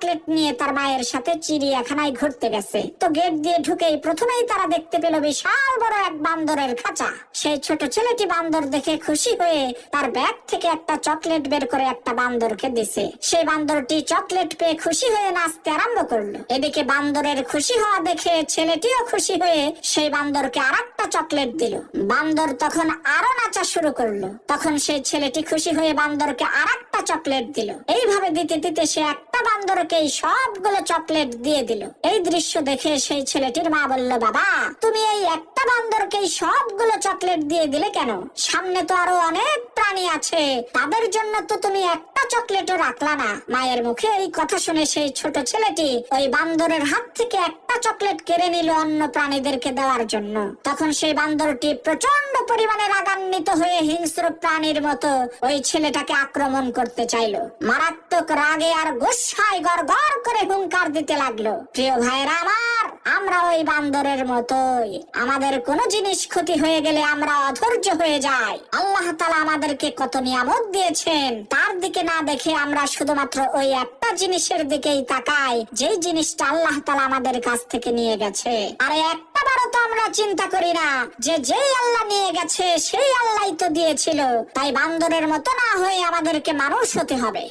Chocolate নিয়ে তার মায়ের সাথে চিড়িয়াখানায় ঘুরতে গেছে। তো গেট দিয়ে ঢুকেই প্রথমেই তারা দেখতে পেল বিশাল বড় এক বান্দরের খাঁচা। সেই ছোট ছেলেটি বান্দর দেখে খুশি হয়ে তার ব্যাগ থেকে একটা চকলেট বের করে একটা বান্দরকে দিছে। সেই বান্দরটি চকলেট পেয়ে খুশি হয়ে নাচতে আরম্ভ করলো। এদিকে বান্দরের খুশি হওয়া দেখে ছেলেটিও খুশি হয়ে সেই বান্দরকে আরেকটা চকলেট দিল। বান্দর তখন আরো নাচা শুরু করলো। তখন সেই ছেলেটি খুশি হয়ে বান্দরকে আরেকটা চকলেট দিল। এইভাবে দিতে দিতে সে একটা বান্দরকে সবগুলো চকলেট দিয়ে দিল। এই দৃশ্য দেখে সেই ছেলেটির মা বলল, বাবা তুমি এই একটা বান্দরকে সবগুলো চকলেট দিয়ে দিলে কেন? সামনে তো আরো অনেক প্রাণী আছে, তাদের জন্য তো তুমি একটা চকলেটও রাখলা না। মায়ের মুখে এই কথা শুনে সেই ছোট ছেলেটি ওই বান্দরের হাত থেকে একটা চকলেট কেড়ে নিল অন্য প্রাণীদেরকে দেওয়ার জন্য। তখন সেই বান্দরটি প্রচন্ড পরিমাণে রাগান্বিত হয়ে হিংস্র প্রাণীর মতো ওই ছেলেটাকে আক্রমণ করতে চাইলো। মারাত্মক রাগে আর গুসায় গড়গড় করে হুঙ্কার দিতে লাগলো। প্রিয় ভাইরা আমার, আমরা ওই বান্দরের মতোই, আমাদের কোনো জিনিস ক্ষতি হয়ে গেলে আমরা অধৈর্য হয়ে যাই। আল্লাহ তাআলা আমাদেরকে কত নিয়ামত দিয়েছেন, তার দিকে না দেখে আমরা শুধুমাত্র ওই একটা জিনিসের দিকেই তাকাই, যেই জিনিসটা আল্লাহ তাআলা আমাদের কাছ থেকে নিয়ে গেছে। আর একটা বারও তো আমরা চিন্তা করি না যে যেই আল্লাহ নিয়ে গেছে সেই আল্লাহই তো দিয়েছিল। তাই বান্দরের মতো না হয়ে আমাদেরকে মানুষ হতে হবে।